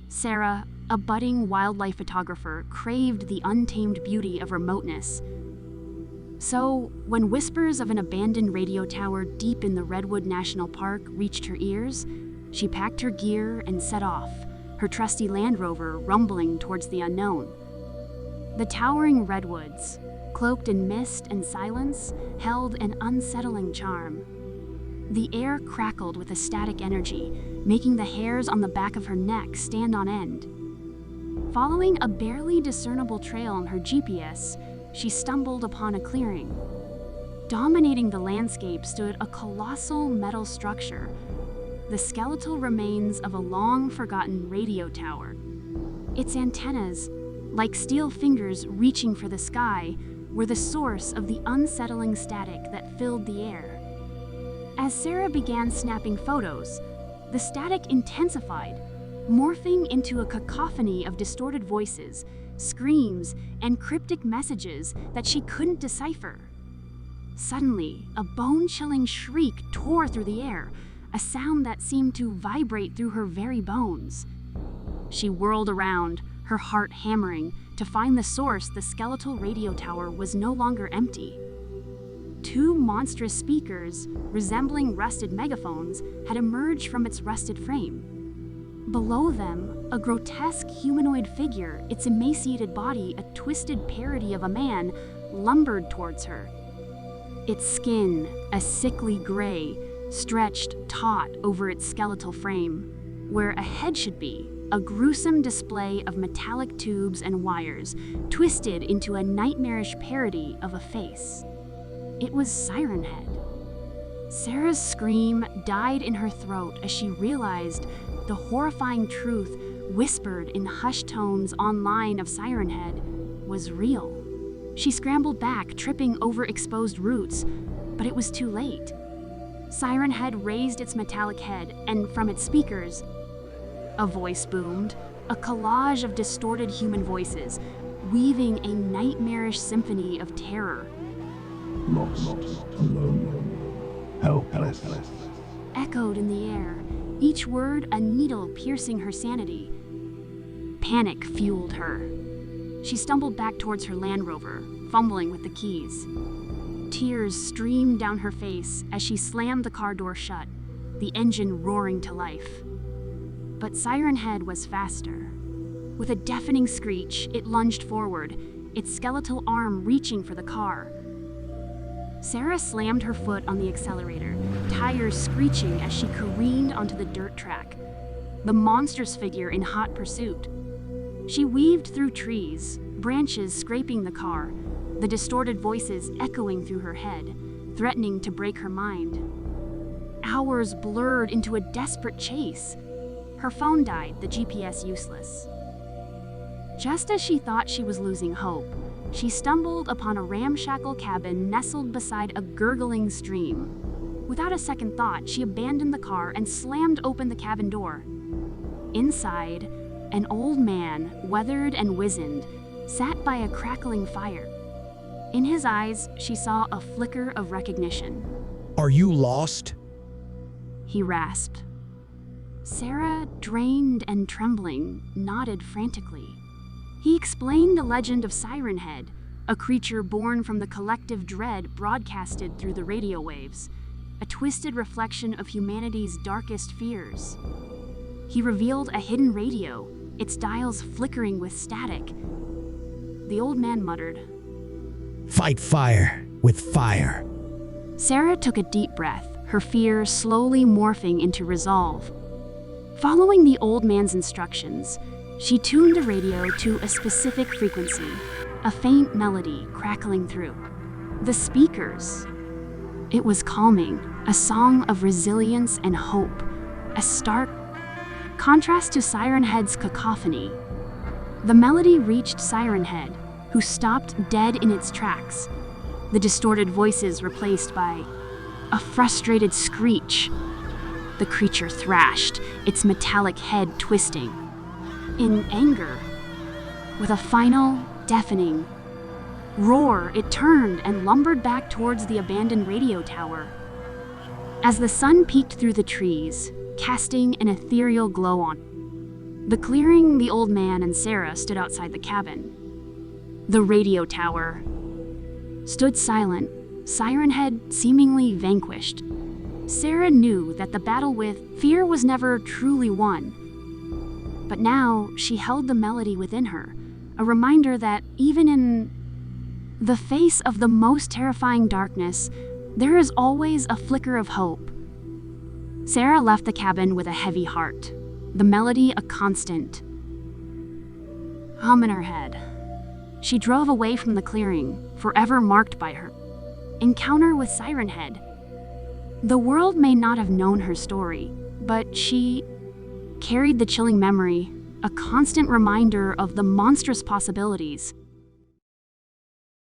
Sarah, a budding wildlife photographer, craved the untamed beauty of remoteness. So, when whispers of an abandoned radio tower deep in the Redwood National Park reached her ears, she packed her gear and set off, her trusty Land Rover rumbling towards the unknown. The towering redwoods, cloaked in mist and silence, held an unsettling charm. The air crackled with a static energy, making the hairs on the back of her neck stand on end. Following a barely discernible trail on her GPS, she stumbled upon a clearing. Dominating the landscape stood a colossal metal structure, the skeletal remains of a long-forgotten radio tower. Its antennas, like steel fingers reaching for the sky, were the source of the unsettling static that filled the air. As Sarah began snapping photos, the static intensified, morphing into a cacophony of distorted voices, screams, and cryptic messages that she couldn't decipher. Suddenly, a bone-chilling shriek tore through the air, a sound that seemed to vibrate through her very bones. She whirled around, her heart hammering, to find the source. The skeletal radio tower was no longer empty. Two monstrous speakers, resembling rusted megaphones, had emerged from its rusted frame. Below them, a grotesque humanoid figure, its emaciated body a twisted parody of a man, lumbered towards her. Its skin, a sickly gray, stretched taut over its skeletal frame. Where a head should be, a gruesome display of metallic tubes and wires, twisted into a nightmarish parody of a face. It was Siren Head. Sarah's scream died in her throat as she realized the horrifying truth whispered in hushed tones online of Siren Head was real. She scrambled back, tripping over exposed roots, but it was too late. Siren Head raised its metallic head, and from its speakers, a voice boomed, a collage of distorted human voices, weaving a nightmarish symphony of terror. Lost, alone, helpless. Echoed in the air, each word a needle piercing her sanity. Panic fueled her. She stumbled back towards her Land Rover, fumbling with the keys. Tears streamed down her face as she slammed the car door shut, the engine roaring to life. But Siren Head was faster. With a deafening screech, it lunged forward, its skeletal arm reaching for the car. Sarah slammed her foot on the accelerator, tires screeching as she careened onto the dirt track, the monstrous figure in hot pursuit. She weaved through trees, branches scraping the car, the distorted voices echoing through her head, threatening to break her mind. Hours blurred into a desperate chase. Her phone died, the GPS useless. Just as she thought she was losing hope, she stumbled upon a ramshackle cabin nestled beside a gurgling stream. Without a second thought, she abandoned the car and slammed open the cabin door. Inside, an old man, weathered and wizened, sat by a crackling fire. In his eyes, she saw a flicker of recognition. "Are you lost?" He rasped. Sarah, drained and trembling, nodded frantically. He explained the legend of Siren Head, a creature born from the collective dread broadcasted through the radio waves, a twisted reflection of humanity's darkest fears. He revealed a hidden radio, its dials flickering with static. The old man muttered, "Fight fire with fire." Sarah took a deep breath, her fear slowly morphing into resolve. Following the old man's instructions, she tuned the radio to a specific frequency, a faint melody crackling through. The speakers. It was calming, a song of resilience and hope, a stark contrast to Siren Head's cacophony. The melody reached Siren Head, who stopped dead in its tracks, the distorted voices replaced by a frustrated screech. The creature thrashed, its metallic head twisting. In anger, with a final, deafening roar, it turned and lumbered back towards the abandoned radio tower. As the sun peeked through the trees, casting an ethereal glow on the clearing, the old man and Sarah stood outside the cabin. The radio tower stood silent, Siren Head seemingly vanquished. Sarah knew that the battle with fear was never truly won. But now she held the melody within her, a reminder that even in the face of the most terrifying darkness, there is always a flicker of hope. Sarah left the cabin with a heavy heart, the melody a constant hum in her head. She drove away from the clearing, forever marked by her encounter with Siren Head. The world may not have known her story, but she carried the chilling memory, a constant reminder of the monstrous possibilities